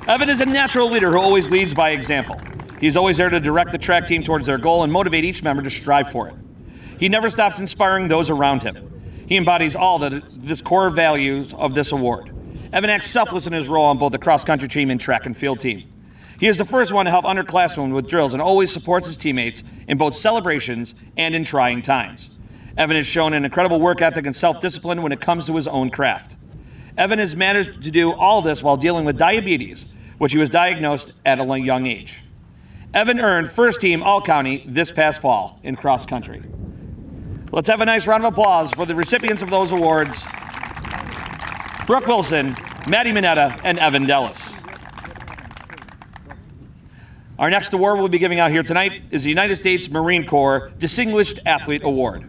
Evan is a natural leader who always leads by example. He's always there to direct the track team towards their goal and motivate each member to strive for it. He never stops inspiring those around him. He embodies all this core values of this award. Evan acts selfless in his role on both the cross-country team and track and field team. He is the first one to help underclassmen with drills and always supports his teammates in both celebrations and in trying times. Evan has shown an incredible work ethic and self-discipline when it comes to his own craft. Evan has managed to do all this while dealing with diabetes, which he was diagnosed at a young age. Evan earned first team All-County this past fall in cross-country. Let's have a nice round of applause for the recipients of those awards: Brooke Wilson, Maddie Minetto, and Evan Dellis. Our next award we'll be giving out here tonight is the United States Marine Corps Distinguished Athlete Award.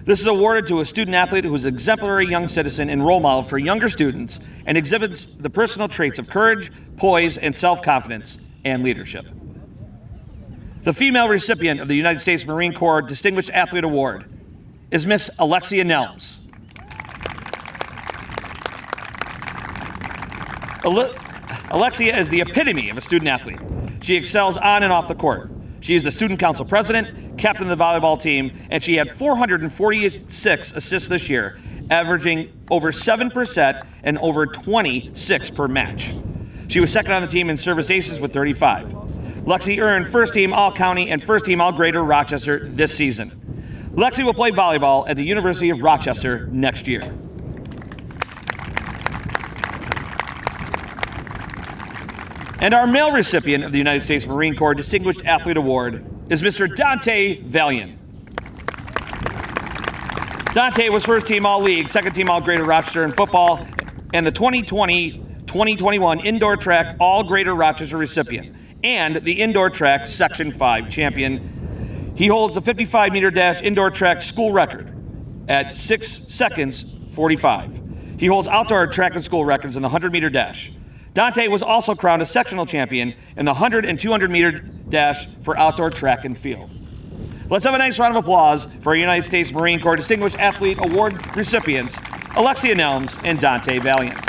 This is awarded to a student athlete who is an exemplary young citizen and role model for younger students and exhibits the personal traits of courage, poise, and self-confidence and leadership. The female recipient of the United States Marine Corps Distinguished Athlete Award is Miss Alexia Nelms. Alexia is the epitome of a student athlete. She excels on and off the court. She is the student council president, captain of the volleyball team, and she had 446 assists this year, averaging over 7% and over 26 per match. She was second on the team in service aces with 35. Lexi earned first team All-County and first team All-Greater Rochester this season. Lexi will play volleyball at the University of Rochester next year. And our male recipient of the United States Marine Corps Distinguished Athlete Award is Mr. Dante Valiant. Dante was first team All-League, second team All-Greater Rochester in football, and the 2020-2021 Indoor Track All-Greater Rochester recipient, and the Indoor Track Section 5 champion. He holds the 55-meter dash indoor track school record at 6 seconds 45. He holds outdoor track and school records in the 100-meter dash. Dante was also crowned a sectional champion in the 100 and 200-meter dash for outdoor track and field. Let's have a nice round of applause for our United States Marine Corps Distinguished Athlete Award recipients, Alexia Nelms and Dante Valiant.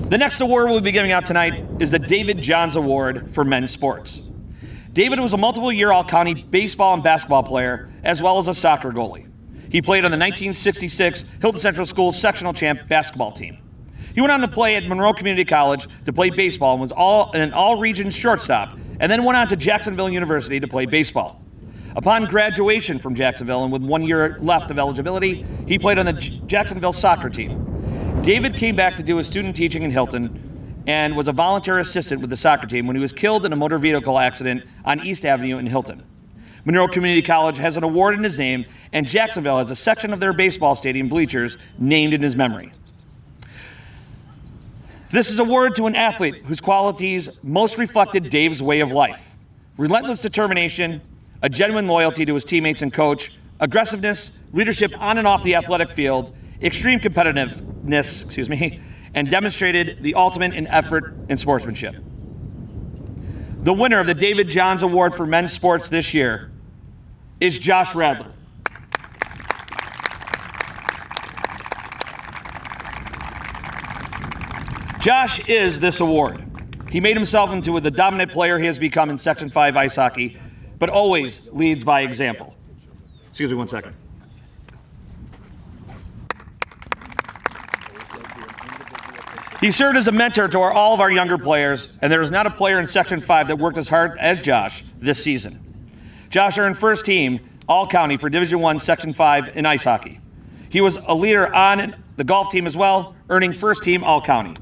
The next award we'll be giving out tonight is the David Johns Award for men's sports. David was a multiple-year All-County baseball and basketball player, as well as a soccer goalie. He played on the 1966 Hilton Central School sectional champ basketball team. He went on to play at Monroe Community College to play baseball and was an all-region shortstop, and then went on to Jacksonville University to play baseball. Upon graduation from Jacksonville and with 1 year left of eligibility, he played on the Jacksonville soccer team. David came back to do his student teaching in Hilton and was a volunteer assistant with the soccer team when he was killed in a motor vehicle accident on East Avenue in Hilton. Monroe Community College has an award in his name, and Jacksonville has a section of their baseball stadium bleachers named in his memory. This is a award to an athlete whose qualities most reflected Dave's way of life: relentless determination, a genuine loyalty to his teammates and coach, aggressiveness, leadership on and off the athletic field, extreme competitiveness, and demonstrated the ultimate in effort and sportsmanship. The winner of the David Johns Award for men's sports this year is Josh Radler. Josh is this award. He made himself into the dominant player he has become in Section 5 ice hockey, but always leads by example. Excuse me 1 second. He served as a mentor to all of our younger players, and there is not a player in Section 5 that worked as hard as Josh this season. Josh earned first team All-County for Division I Section 5 in ice hockey. He was a leader on the golf team as well, earning first team All-County.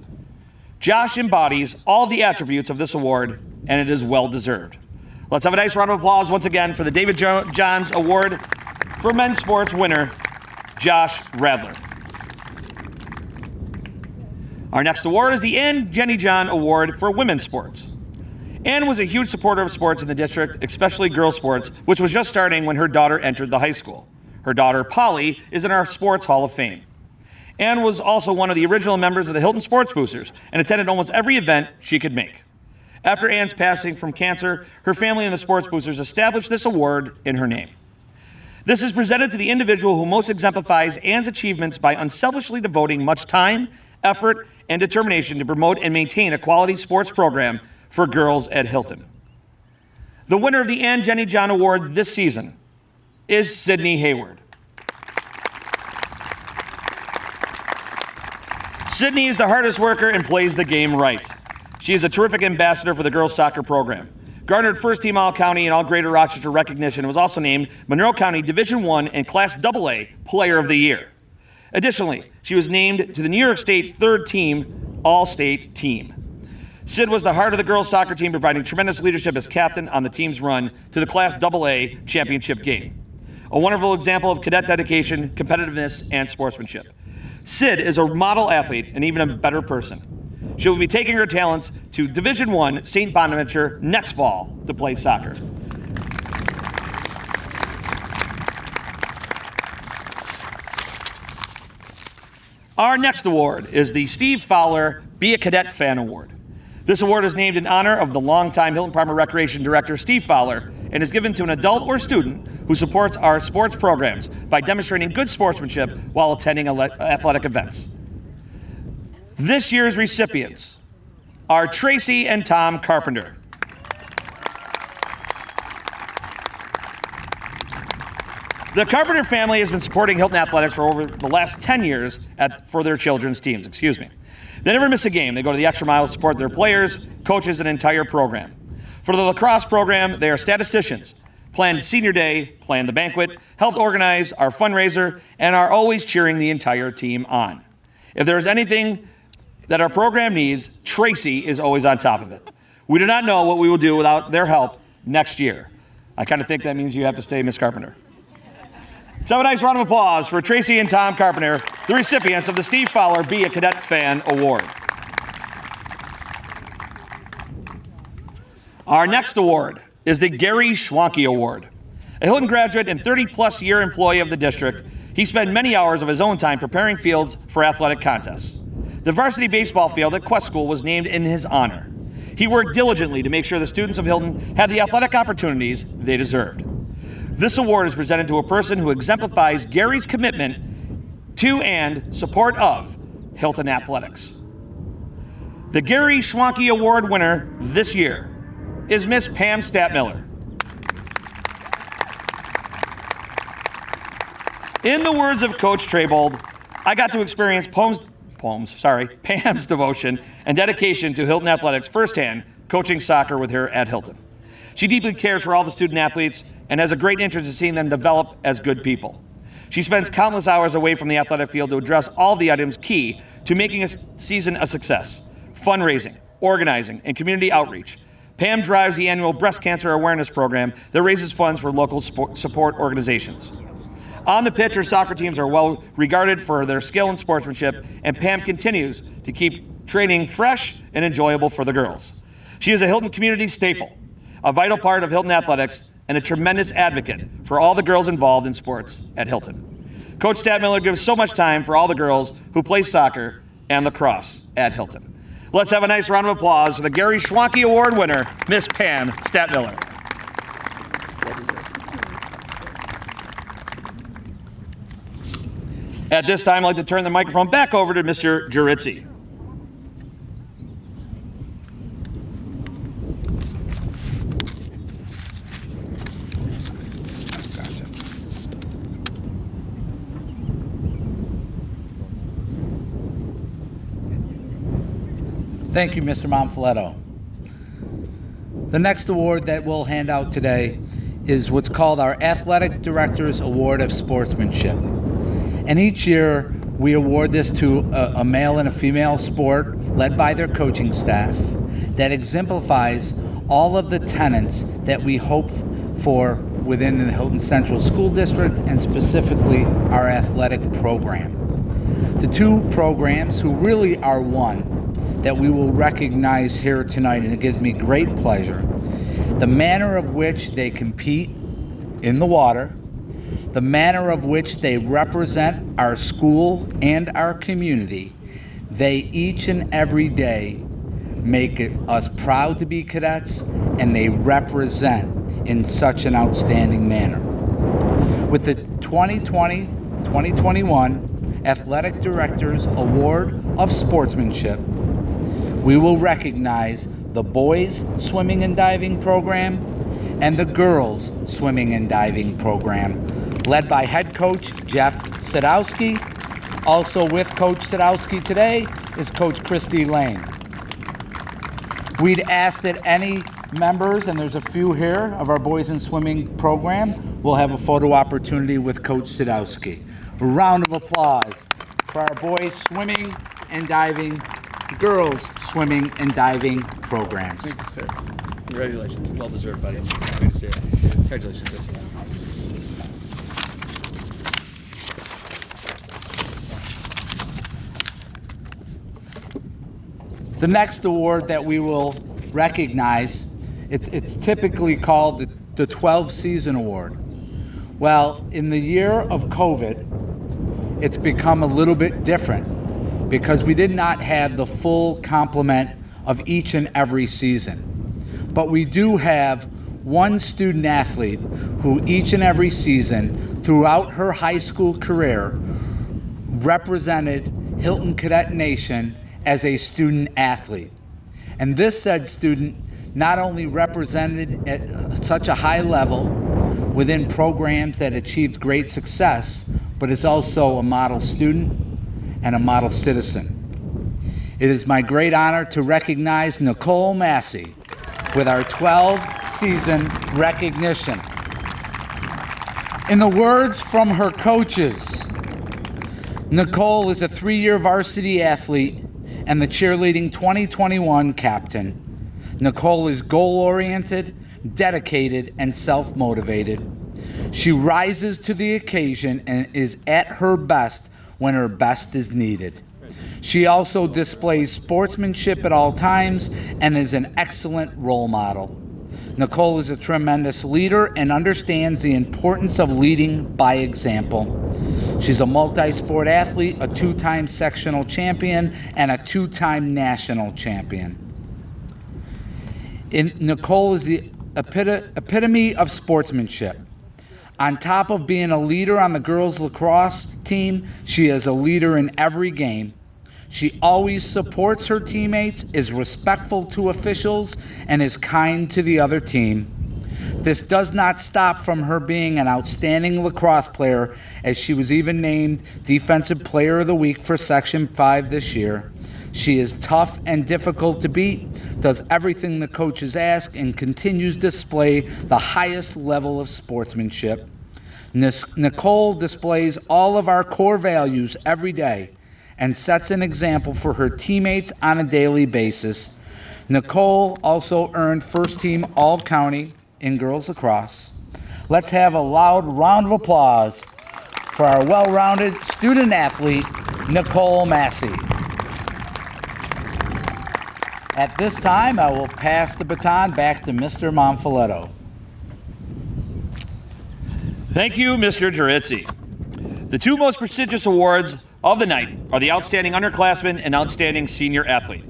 Josh embodies all the attributes of this award, and it is well-deserved. Let's have a nice round of applause once again for the David Johns Award for Men's Sports winner, Josh Radler. Our next award is the Ann Jenny John Award for Women's Sports. Ann was a huge supporter of sports in the district, especially girls' sports, which was just starting when her daughter entered the high school. Her daughter, Polly, is in our Sports Hall of Fame. Ann was also one of the original members of the Hilton Sports Boosters and attended almost every event she could make. After Ann's passing from cancer, her family and the Sports Boosters established this award in her name. This is presented to the individual who most exemplifies Ann's achievements by unselfishly devoting much time, effort, and determination to promote and maintain a quality sports program for girls at Hilton. The winner of the Ann Jenny John Award this season is Sydney Hayward. Sydney is the hardest worker and plays the game right. She is a terrific ambassador for the girls soccer program. Garnered first team All-County and All Greater Rochester recognition and was also named Monroe County Division I and Class AA Player of the Year. Additionally, she was named to the New York State third team All-State team. Sid was the heart of the girls soccer team, providing tremendous leadership as captain on the team's run to the Class AA championship game. A wonderful example of cadet dedication, competitiveness, and sportsmanship. Sid is a model athlete and even a better person. She will be taking her talents to Division I St. Bonaventure next fall to play soccer. Our next award is the Steve Fowler Be a Cadet Fan Award. This award is named in honor of the longtime Hilton Parma Recreation Director, Steve Fowler, and is given to an adult or student who supports our sports programs by demonstrating good sportsmanship while attending athletic events. This year's recipients are Tracy and Tom Carpenter. The Carpenter family has been supporting Hilton Athletics for over the last 10 years for their children's teams. They never miss a game. They go to the extra mile to support their players, coaches, and entire program. For the lacrosse program, they are statisticians, planned senior day, planned the banquet, helped organize our fundraiser, and are always cheering the entire team on. If there is anything that our program needs, Tracy is always on top of it. We do not know what we will do without their help next year. I kind of think that means you have to stay, Miss Carpenter. Let's have a nice round of applause for Tracy and Tom Carpenter, the recipients of the Steve Fowler Be a Cadet Fan Award. Our next award is the Gary Schwonke Award. A Hilton graduate and 30-plus year employee of the district, he spent many hours of his own time preparing fields for athletic contests. The varsity baseball field at Quest School was named in his honor. He worked diligently to make sure the students of Hilton had the athletic opportunities they deserved. This award is presented to a person who exemplifies Gary's commitment to and support of Hilton Athletics. The Gary Schwonke Award winner this year is Miss Pam Statmiller. In the words of Coach Traybold, I got to experience Pam's devotion and dedication to Hilton Athletics firsthand, coaching soccer with her at Hilton. She deeply cares for all the student athletes and has a great interest in seeing them develop as good people. She spends countless hours away from the athletic field to address all the items key to making a season a success: fundraising, organizing, and community outreach. Pam drives the annual breast cancer awareness program that raises funds for local support organizations. On the pitch, her soccer teams are well regarded for their skill and sportsmanship, and Pam continues to keep training fresh and enjoyable for the girls. She is a Hilton community staple, a vital part of Hilton Athletics, and a tremendous advocate for all the girls involved in sports at Hilton. Coach Statmiller gives so much time for all the girls who play soccer and lacrosse at Hilton. Let's have a nice round of applause for the Gary Schwonke Award winner, Miss Pam Statmiller. At this time, I'd like to turn the microphone back over to Mr. Jurizzi. Thank you, Mr. Monfiletto. The next award that we'll hand out today is what's called our Athletic Director's Award of Sportsmanship. And each year, we award this to a male and a female sport led by their coaching staff that exemplifies all of the tenets that we hope for within the Hilton Central School District and specifically our athletic program. The two programs who really are one that we will recognize here tonight, and it gives me great pleasure, the manner of which they compete in the water, the manner of which they represent our school and our community, they each and every day make us proud to be cadets, and they represent in such an outstanding manner. With the 2020-2021 Athletic Directors Award of Sportsmanship, we will recognize the boys swimming and diving program and the girls swimming and diving program, led by head coach Jeff Sadowski. Also with Coach Sadowski today is Coach Christy Lane. We'd ask that any members, and there's a few here, of our boys in swimming program will have a photo opportunity with Coach Sadowski. A round of applause for our boys swimming and diving, girls swimming and diving programs. Thank you, sir. Congratulations. Well deserved, buddy. Good to see you. Congratulations. Good to see you. The next award that we will recognize, it's typically called the 12 Season Award. Well, in the year of COVID, it's become a little bit different because we did not have the full complement of each and every season. But we do have one student athlete who each and every season throughout her high school career represented Hilton Cadet Nation as a student athlete. And this said student not only represented at such a high level within programs that achieved great success, but is also a model student and a model citizen. It is my great honor to recognize Nicole Massey with our 12-season recognition. In the words from her coaches, Nicole is a 3-year varsity athlete and the cheerleading 2021 captain. Nicole is goal-oriented, dedicated, and self-motivated. She rises to the occasion and is at her best when her best is needed. She also displays sportsmanship at all times and is an excellent role model. Nicole is a tremendous leader and understands the importance of leading by example. She's a multi-sport athlete, a 2-time sectional champion, and a 2-time national champion. Nicole is the epitome of sportsmanship. On top of being a leader on the girls lacrosse team, she is a leader in every game. She always supports her teammates, is respectful to officials, and is kind to the other team. This does not stop from her being an outstanding lacrosse player, as she was even named Defensive Player of the Week for Section 5 this year. She is tough and difficult to beat, does everything the coaches ask, and continues to display the highest level of sportsmanship. Nicole displays all of our core values every day and sets an example for her teammates on a daily basis. Nicole also earned first team All-County in girls lacrosse. Let's have a loud round of applause for our well-rounded student athlete, Nicole Massey. At this time, I will pass the baton back to Mr. Monfiletto. Thank you, Mr. Girizzi. The two most prestigious awards of the night are the Outstanding Underclassman and Outstanding Senior Athlete.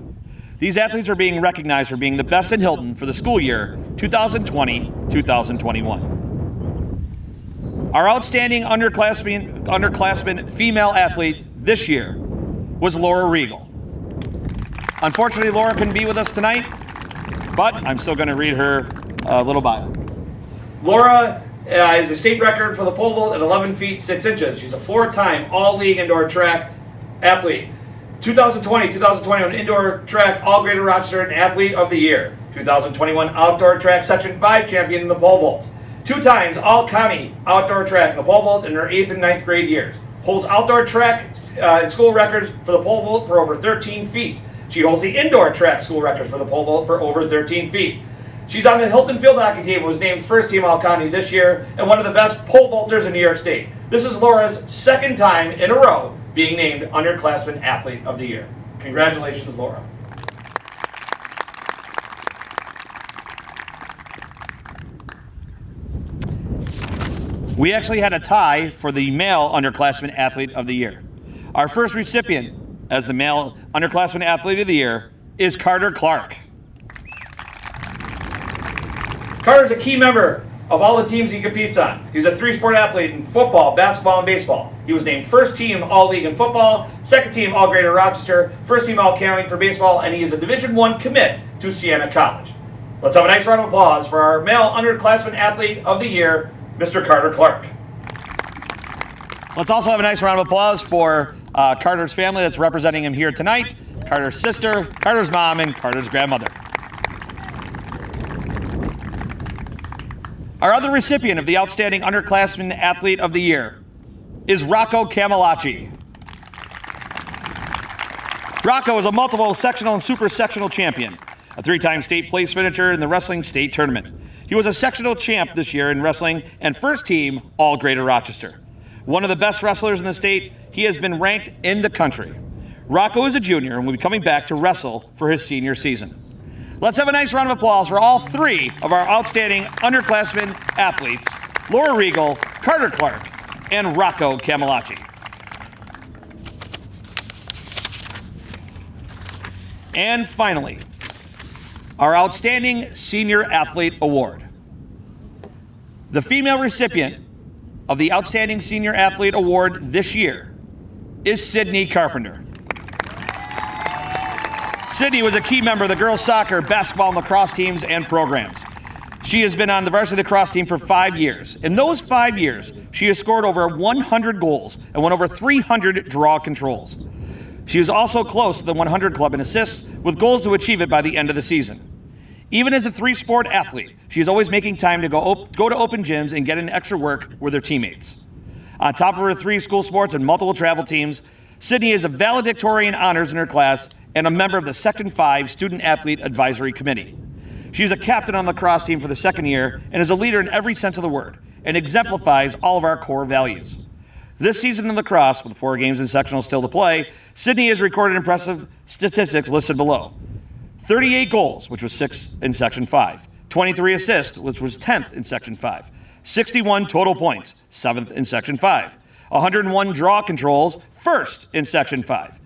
These athletes are being recognized for being the best in Hilton for the school year 2020-2021. Our Outstanding Underclassman female athlete this year was Laura Regal. Unfortunately, Laura couldn't be with us tonight, but I'm still going to read her little bio. Laura is a state record for the pole vault at 11 feet 6 inches. She's a 4-time all-league indoor track athlete. 2020-2021 Indoor Track All-Greater Rochester and Athlete of the Year. 2021 Outdoor Track Section 5 Champion in the pole vault. 2 times All-County Outdoor Track in the pole vault in her 8th and 9th grade years. Holds outdoor track and school records for the pole vault for over 13 feet. She holds the indoor track school records for the pole vault for over 13 feet. She's on the Hilton field hockey team, was named first team All-County this year, and one of the best pole vaulters in New York State. This is Laura's 2nd time in a row being named Underclassman Athlete of the Year. Congratulations, Laura. We actually had a tie for the male Underclassman Athlete of the Year. Our first recipient as the male Underclassman Athlete of the Year is Carter Clark. Carter's a key member of all the teams he competes on. He's a 3-sport athlete in football, basketball, and baseball. He was named first team All-League in football, second team All-Greater Rochester, first team All-County for baseball, and he is a Division I commit to Siena College. Let's have a nice round of applause for our male Underclassman Athlete of the Year, Mr. Carter Clark. Let's also have a nice round of applause for Carter's family that's representing him here tonight, Carter's sister, Carter's mom, and Carter's grandmother. Our other recipient of the Outstanding Underclassman Athlete of the Year is Rocco Camalachi. Rocco is a multiple sectional and super sectional champion, a 3-time state place finisher in the wrestling state tournament. He was a sectional champ this year in wrestling and first team All-Greater Rochester. One of the best wrestlers in the state, he has been ranked in the country. Rocco is a junior and will be coming back to wrestle for his senior season. Let's have a nice round of applause for all 3 of our outstanding underclassmen athletes, Laura Regal, Carter Clark, and Rocco Camalachi. And finally, our Outstanding Senior Athlete Award. The female recipient of the Outstanding Senior Athlete Award this year is Sydney Carpenter. Sydney was a key member of the girls' soccer, basketball, and lacrosse teams and programs. She has been on the varsity lacrosse team for 5 years. In those 5 years, she has scored over 100 goals and won over 300 draw controls. She is also close to the 100 club in assists, with goals to achieve it by the end of the season. Even as a 3-sport athlete, she is always making time to go to open gyms and get in extra work with her teammates. On top of her 3 school sports and multiple travel teams, Sydney is a valedictorian honors in her class and a member of the Section 5 Student Athlete Advisory Committee. She is a captain on the lacrosse team for the 2nd year and is a leader in every sense of the word and exemplifies all of our core values. This season in lacrosse, with 4 games and sectionals still to play, Sydney has recorded impressive statistics listed below. 38 goals, which was 6th in Section 5. 23 assists, which was 10th in Section 5. 61 total points, 7th in Section 5. 101 draw controls, 1st in Section 5.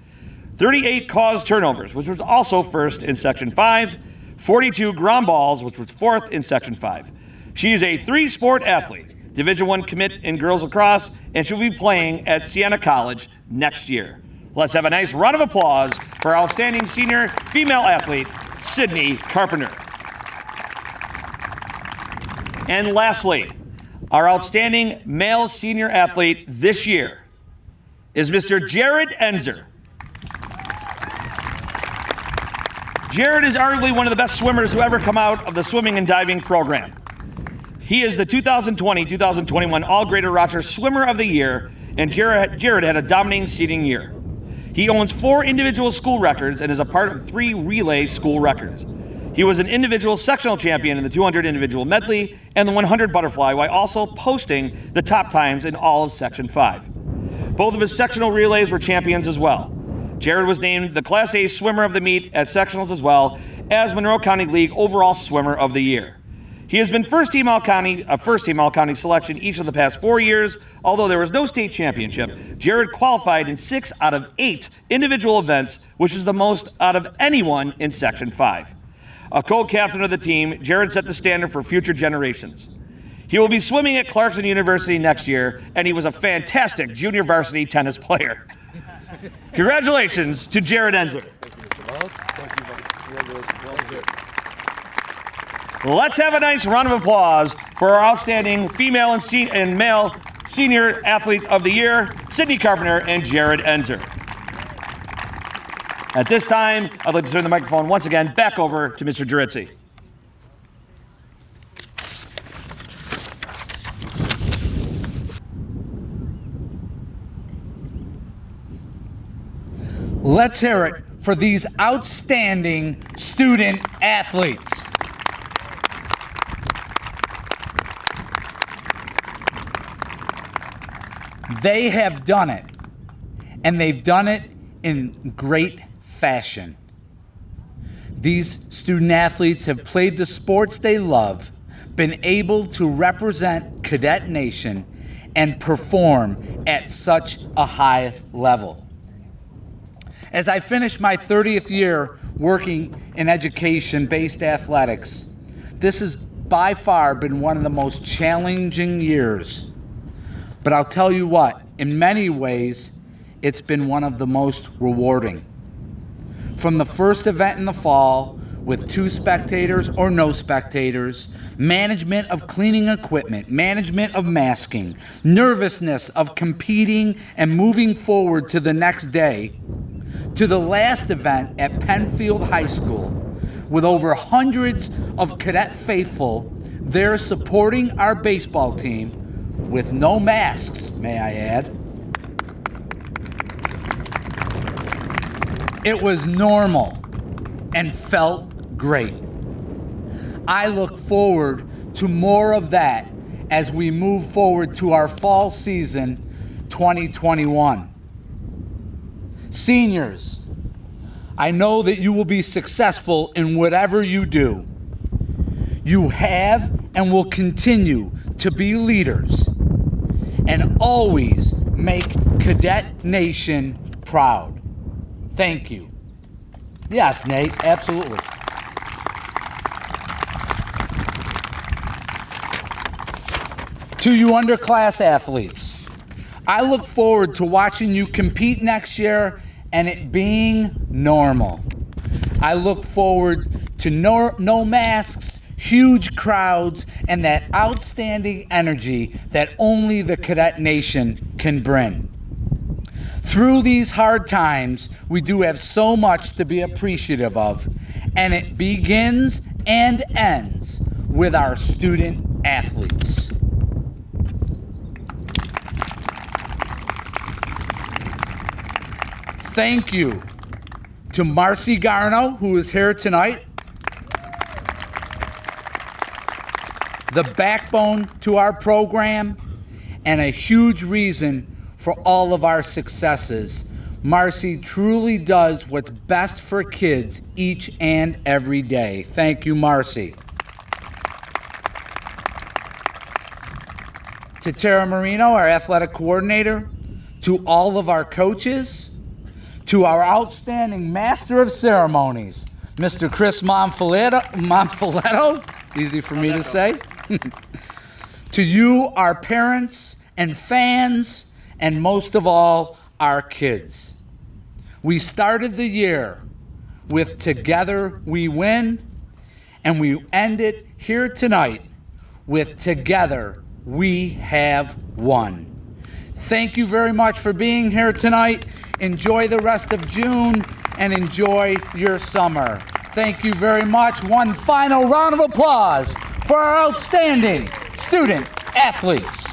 38 caused turnovers, which was also 1st in Section 5. 42 ground balls, which was 4th in Section 5. She is a 3-sport athlete, Division I commit in girls lacrosse, and she'll be playing at Siena College next year. Let's have a nice round of applause for our outstanding senior female athlete, Sydney Carpenter. And lastly, our outstanding male senior athlete this year is Mr. Jared Enser. Jared is arguably one of the best swimmers who ever come out of the swimming and diving program. He is the 2020-2021 All-Greater Rochester Swimmer of the Year, and Jared had a dominating seeding year. He owns 4 individual school records and is a part of 3 relay school records. He was an individual sectional champion in the 200 individual medley and the 100 butterfly, while also posting the top times in all of Section 5. Both of his sectional relays were champions as well. Jared was named the Class A Swimmer of the Meet at sectionals as well as Monroe County League Overall Swimmer of the Year. He has been first team All-County selection each of the past 4 years. Although there was no state championship, Jared qualified in 6 out of 8 individual events, which is the most out of anyone in Section 5. A co-captain of the team, Jared set the standard for future generations. He will be swimming at Clarkson University next year, and he was a fantastic junior varsity tennis player. Congratulations to Jared Enser. Let's have a nice round of applause for our outstanding female and male senior athlete of the year, Sydney Carpenter and Jared Enser. At this time, I'd like to turn the microphone once again back over to Mr. Geritzi. Let's hear it for these outstanding student athletes. They have done it, and they've done it in great fashion. These student athletes have played the sports they love, been able to represent Cadet Nation, and perform at such a high level. As I finish my 30th year working in education-based athletics, this has by far been one of the most challenging years. But I'll tell you what, in many ways, it's been one of the most rewarding. From the first event in the fall, with 2 spectators or no spectators, management of cleaning equipment, management of masking, nervousness of competing and moving forward to the next day, to the last event at Penfield High School, with over hundreds of Cadet faithful there supporting our baseball team with no masks, may I add. It was normal and felt great. I look forward to more of that as we move forward to our fall season 2021. Seniors, I know that you will be successful in whatever you do. You have and will continue to be leaders and always make Cadet Nation proud. Thank you. Yes, Nate, absolutely. To you underclass athletes, I look forward to watching you compete next year and it being normal. I look forward to no masks, huge crowds, and that outstanding energy that only the Cadet Nation can bring. Through these hard times, we do have so much to be appreciative of, and it begins and ends with our student athletes. Thank you to Marcy Garno, who is here tonight, the backbone to our program, and a huge reason for all of our successes. Marcy truly does what's best for kids each and every day. Thank you, Marcy. To Tara Marino, our athletic coordinator, to all of our coaches, to our outstanding master of ceremonies, Mr. Chris Monfiletto, easy for me to say, to you, our parents and fans, and most of all, our kids. We started the year with Together We Win, and we end it here tonight with Together We Have Won. Thank you very much for being here tonight. Enjoy the rest of June and enjoy your summer. Thank you very much. One final round of applause for our outstanding student athletes.